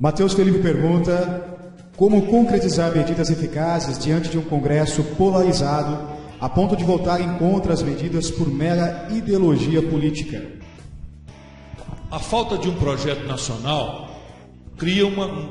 Matheus Felipe pergunta: como concretizar medidas eficazes diante de um Congresso polarizado a ponto de votarem contra as medidas por mera ideologia política? A falta de um projeto nacional cria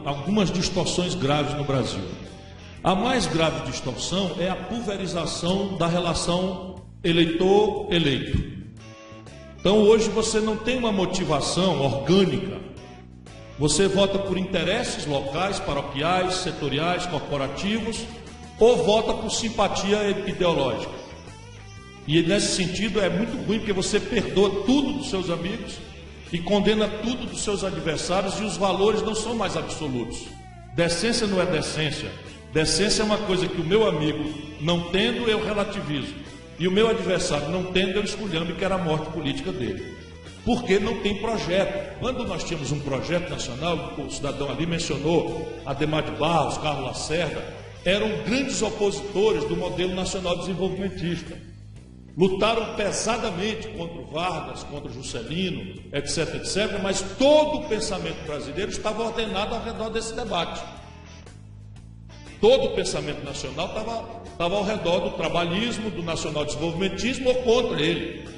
algumas distorções graves no Brasil. A mais grave distorção é a pulverização da relação eleitor-eleito. Então hoje você não tem uma motivação orgânica. Você vota por interesses locais, paroquiais, setoriais, corporativos, ou vota por simpatia ideológica. E nesse sentido é muito ruim, porque você perdoa tudo dos seus amigos e condena tudo dos seus adversários, e os valores não são mais absolutos. Decência não é decência. Decência é uma coisa que o meu amigo não tendo, eu relativizo. E o meu adversário não tendo, eu esculhambo e quero a morte política dele. Porque não tem projeto. Quando nós tínhamos um projeto nacional, o cidadão ali mencionou Adhemar de Barros, Carlos Lacerda, eram grandes opositores do modelo nacional desenvolvimentista. Lutaram pesadamente contra o Vargas, contra o Juscelino, etc, etc, mas todo o pensamento brasileiro estava ordenado ao redor desse debate. Todo o pensamento nacional estava ao redor do trabalhismo, do nacional-desenvolvimentismo ou contra ele.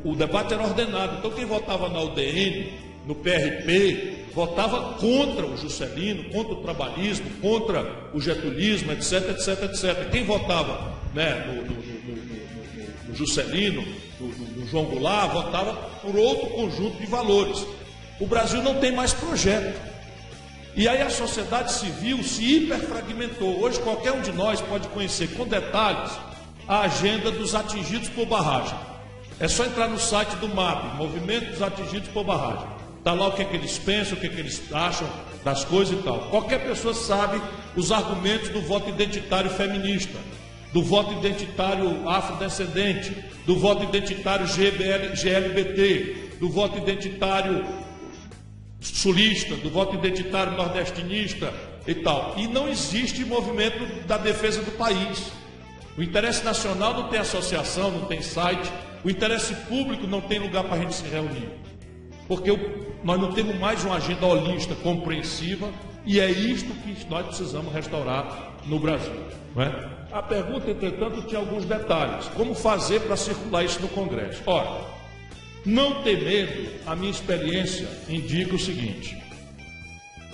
O debate era ordenado. Então quem votava na UDN, no PRP, votava contra o Juscelino, contra o trabalhismo, contra o getulismo, etc, etc, etc. Quem votava, né, no Juscelino, no João Goulart, votava por outro conjunto de valores. O Brasil não tem mais projeto. E aí a sociedade civil se hiperfragmentou. Hoje qualquer um de nós pode conhecer com detalhes a agenda dos atingidos por barragem. É só entrar no site do MAP, Movimento dos Atingidos por Barragem. Está lá o que é que eles pensam, o que é que eles acham das coisas e tal. Qualquer pessoa sabe os argumentos do voto identitário feminista, do voto identitário afrodescendente, do voto identitário GLBT, do voto identitário sulista, do voto identitário nordestinista e tal. E não existe movimento da defesa do país. O interesse nacional não tem associação, não tem site. O interesse público não tem lugar para a gente se reunir. Porque nós não temos mais uma agenda holista, compreensiva, e é isto que nós precisamos restaurar no Brasil. Não é? A pergunta, entretanto, tinha alguns detalhes. Como fazer para circular isso no Congresso? Ora, não ter medo, a minha experiência indica o seguinte: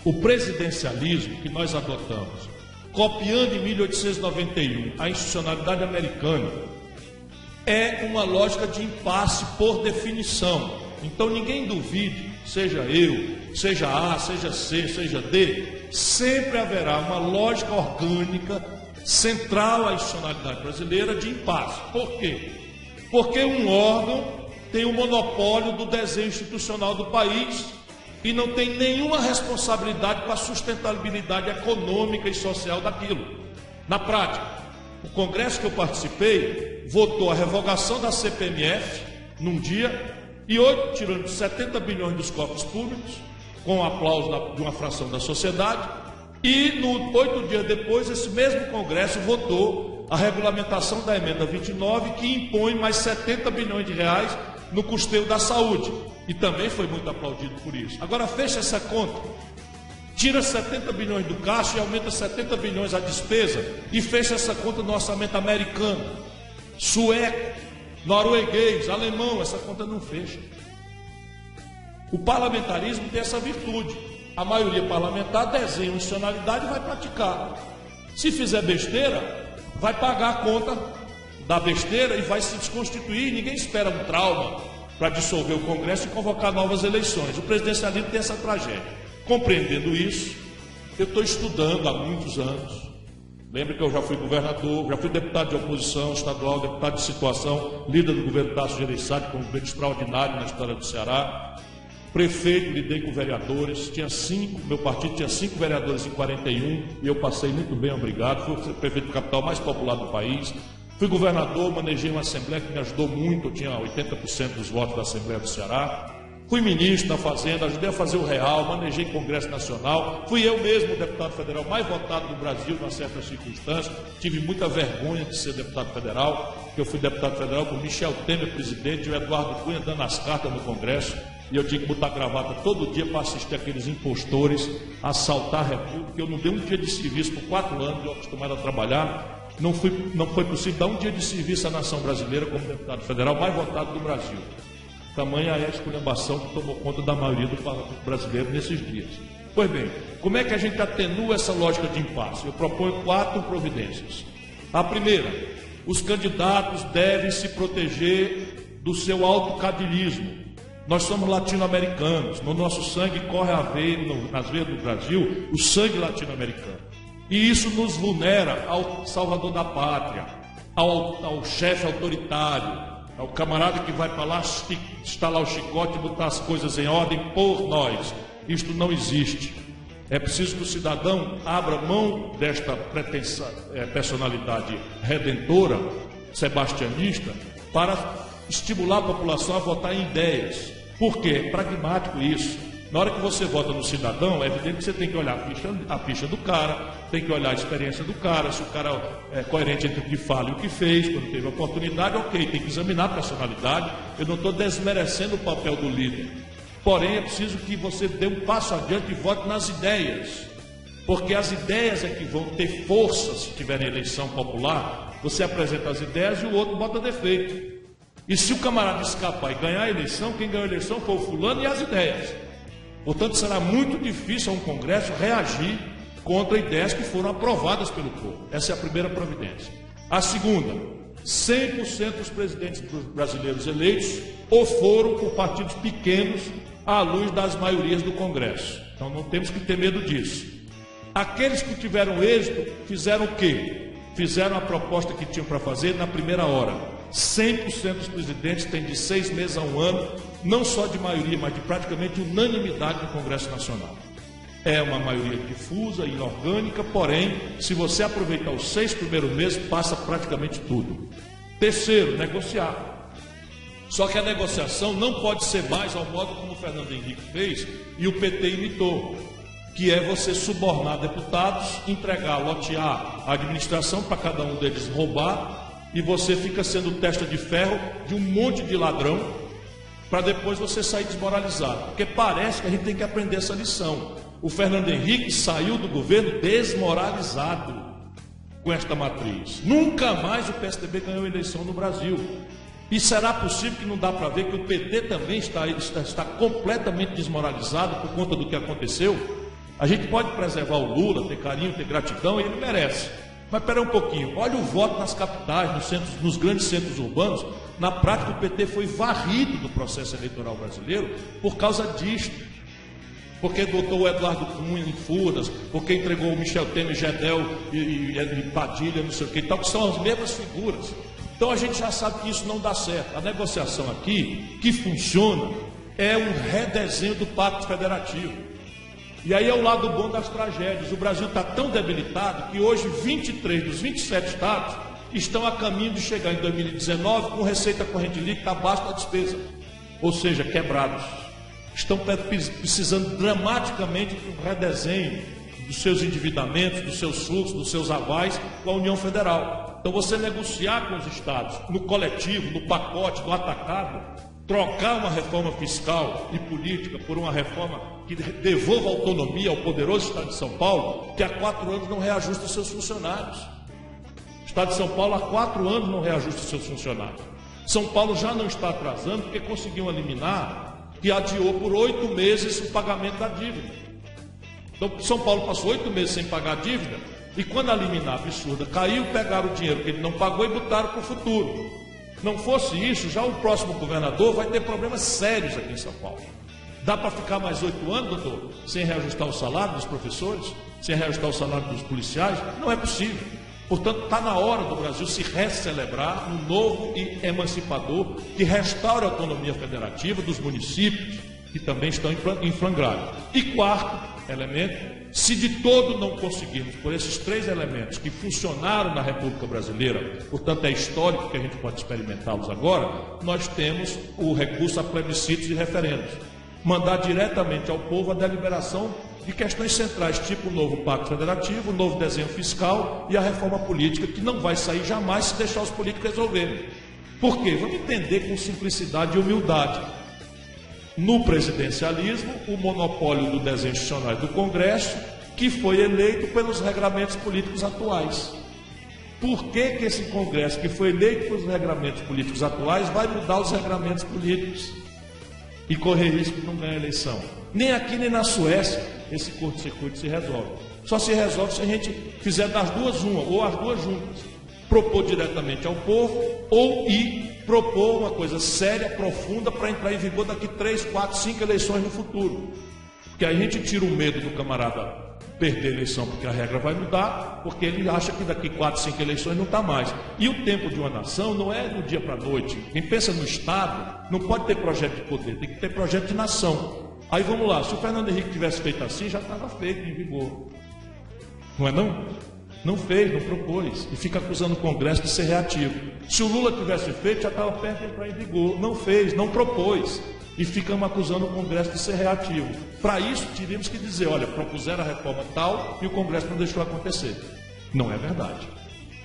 o presidencialismo que nós adotamos, copiando em 1891 a institucionalidade americana, é uma lógica de impasse por definição. Então ninguém duvide, seja eu, seja A, seja C, seja D, sempre haverá uma lógica orgânica central à institucionalidade brasileira de impasse. Por quê? Porque um órgão tem o monopólio do desenho institucional do país e não tem nenhuma responsabilidade com a sustentabilidade econômica e social daquilo. Na prática, o Congresso que eu participei votou a revogação da CPMF num dia e hoje, tirando 70 bilhões dos cofres públicos, com o aplauso de uma fração da sociedade, e 8 dias depois, esse mesmo Congresso votou a regulamentação da emenda 29, que impõe mais 70 bilhões de reais no custeio da saúde, e também foi muito aplaudido por isso. Agora fecha essa conta, tira 70 bilhões do caixa e aumenta 70 bilhões a despesa, e fecha essa conta no orçamento americano, sueco, norueguês, alemão, essa conta não fecha. O parlamentarismo tem essa virtude. A maioria parlamentar desenha uma institucionalidade e vai praticar. Se fizer besteira, vai pagar a conta da besteira e vai se desconstituir. Ninguém espera um trauma para dissolver o Congresso e convocar novas eleições. O presidencialismo tem essa tragédia. Compreendendo isso, eu estou estudando há muitos anos. Lembra que eu já fui governador, já fui deputado de oposição estadual, deputado de situação, líder do governo Tasso Gereissati, que é um governo extraordinário na história do Ceará. Prefeito, lidei com vereadores, meu partido tinha 5 vereadores em 41, e eu passei muito bem, obrigado. Fui o prefeito do capital mais popular do país. Fui governador, manejei uma assembleia que me ajudou muito, eu tinha 80% dos votos da Assembleia do Ceará. Fui ministro da Fazenda, ajudei a fazer o Real, manejei Congresso Nacional. Fui eu mesmo o deputado federal mais votado do Brasil, em certas circunstâncias. Tive muita vergonha de ser deputado federal, porque eu fui deputado federal com Michel Temer presidente e o Eduardo Cunha dando as cartas no Congresso. e eu tinha que botar gravata todo dia para assistir aqueles impostores assaltar a República. Eu não dei um dia de serviço por 4 anos, eu acostumado a trabalhar. Não foi possível dar um dia de serviço à nação brasileira como deputado federal mais votado do Brasil. Tamanha é a esculhambação que tomou conta da maioria do parlamento brasileiro nesses dias. Pois bem, como é que a gente atenua essa lógica de impasse? Eu proponho 4 providências. A primeira, os candidatos devem se proteger do seu autocadilismo. Nós somos latino-americanos, no nosso sangue corre nas veias do Brasil o sangue latino-americano. E isso nos vulnera ao salvador da pátria, ao chefe autoritário, ao camarada que vai para lá estalar o chicote e botar as coisas em ordem por nós. Isto não existe. É preciso que o cidadão abra mão desta personalidade redentora, sebastianista, para estimular a população a votar em ideias. Por quê? É pragmático isso. Na hora que você vota no cidadão, é evidente que você tem que olhar a ficha do cara, tem que olhar a experiência do cara, se o cara é coerente entre o que fala e o que fez, quando teve oportunidade, ok, tem que examinar a personalidade. Eu não estou desmerecendo o papel do líder. Porém, é preciso que você dê um passo adiante e vote nas ideias. Porque as ideias é que vão ter força se tiver eleição popular. Você apresenta as ideias e o outro bota defeito. E se o camarada escapar e ganhar a eleição, quem ganhou a eleição foi o fulano e as ideias. Portanto, será muito difícil a um Congresso reagir contra ideias que foram aprovadas pelo povo. Essa é a primeira providência. A segunda, 100% dos presidentes brasileiros eleitos ou foram por partidos pequenos à luz das maiorias do Congresso. Então não temos que ter medo disso. Aqueles que tiveram êxito fizeram o quê? Fizeram a proposta que tinham para fazer na primeira hora. 100% dos presidentes têm de 6 meses a 1 ano, não só de maioria, mas de praticamente unanimidade no Congresso Nacional. É uma maioria difusa e inorgânica, porém, se você aproveitar os 6 primeiros meses, passa praticamente tudo. Terceiro, negociar. Só que a negociação não pode ser mais ao modo como o Fernando Henrique fez e o PT imitou, que é você subornar deputados, entregar, lotear a administração para cada um deles roubar, e você fica sendo testa de ferro de um monte de ladrão, para depois você sair desmoralizado. Porque parece que a gente tem que aprender essa lição. O Fernando Henrique saiu do governo desmoralizado com esta matriz. Nunca mais o PSDB ganhou eleição no Brasil. E será possível que não dá para ver que o PT também está completamente desmoralizado por conta do que aconteceu? A gente pode preservar o Lula, ter carinho, ter gratidão, e ele merece. Mas espera um pouquinho, olha o voto nas capitais, nos grandes centros urbanos. Na prática, o PT foi varrido do processo eleitoral brasileiro por causa disto. Porque botou o Eduardo Cunha em Furnas, porque entregou o Michel Temer, Gedel e Padilha, não sei o que, tal, que são as mesmas figuras. Então a gente já sabe que isso não dá certo. A negociação aqui, que funciona, é um redesenho do Pacto Federativo. E aí é o lado bom das tragédias. O Brasil está tão debilitado que hoje 23 dos 27 estados estão a caminho de chegar em 2019 com receita corrente líquida abaixo da despesa, ou seja, quebrados. Estão precisando dramaticamente de um redesenho dos seus endividamentos, dos seus fluxos, dos seus avais com a União Federal. Então você negociar com os estados no coletivo, no pacote, no atacado, trocar uma reforma fiscal e política por uma reforma que devolva autonomia ao poderoso Estado de São Paulo, que há 4 anos não reajusta os seus funcionários. O Estado de São Paulo há 4 anos não reajusta os seus funcionários. São Paulo já não está atrasando porque conseguiu eliminar que adiou por 8 meses o pagamento da dívida. Então São Paulo passou 8 meses sem pagar a dívida e quando a liminar absurda caiu, pegaram o dinheiro que ele não pagou e botaram para o futuro. Não fosse isso, já o próximo governador vai ter problemas sérios aqui em São Paulo. Dá para ficar mais 8 anos, doutor, sem reajustar o salário dos professores, sem reajustar o salário dos policiais? Não é possível. Portanto, está na hora do Brasil se recelebrar um novo e emancipador que restaure a autonomia federativa dos municípios, que também estão em frangalho. E quarto elemento, se de todo não conseguirmos, por esses 3 elementos que funcionaram na República Brasileira, portanto é histórico que a gente pode experimentá-los agora, nós temos o recurso a plebiscitos e referendos. Mandar diretamente ao povo a deliberação de questões centrais, tipo o novo Pacto Federativo, o novo desenho fiscal e a reforma política, que não vai sair jamais se deixar os políticos resolverem. Por quê? Vamos entender com simplicidade e humildade. no presidencialismo, o monopólio do desenho institucional do Congresso, que foi eleito pelos regramentos políticos atuais. Por que que esse Congresso, que foi eleito pelos regramentos políticos atuais, vai mudar os regramentos políticos e correr risco de não ganhar a eleição? Nem aqui nem na Suécia esse curto-circuito se resolve. Só se resolve se a gente fizer das duas uma, ou as duas juntas. Propor diretamente ao povo, ou propor uma coisa séria, profunda, para entrar em vigor daqui 3, 4, 5 eleições no futuro. Porque aí a gente tira o medo do camarada perder a eleição, porque a regra vai mudar, porque ele acha que daqui 4, 5 eleições não está mais. E o tempo de uma nação não é do dia para a noite. Quem pensa no Estado não pode ter projeto de poder, tem que ter projeto de nação. Aí vamos lá, se o Fernando Henrique tivesse feito assim, já estava feito em vigor. Não é não? Não fez, não propôs, e fica acusando o Congresso de ser reativo. Se o Lula tivesse feito, já estava perto de entrar em vigor. Não fez, não propôs, e ficamos acusando o Congresso de ser reativo. Para isso, teríamos que dizer, olha, propuseram a reforma tal e o Congresso não deixou acontecer. Não é verdade.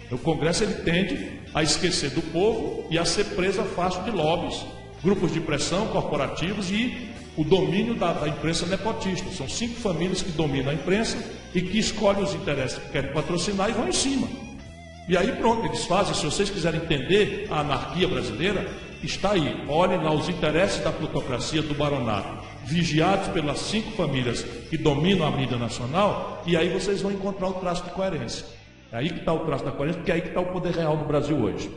O Congresso ele tende a esquecer do povo e a ser presa fácil de lobbies, grupos de pressão, corporativos e o domínio da imprensa nepotista. São 5 famílias que dominam a imprensa e que escolhem os interesses que querem patrocinar e vão em cima. E aí pronto, eles fazem. Se vocês quiserem entender a anarquia brasileira, está aí. Olhem lá os interesses da plutocracia do baronato, vigiados pelas 5 famílias que dominam a mídia nacional, e aí vocês vão encontrar o traço de coerência. É aí que está o traço da coerência, porque é aí que está o poder real do Brasil hoje.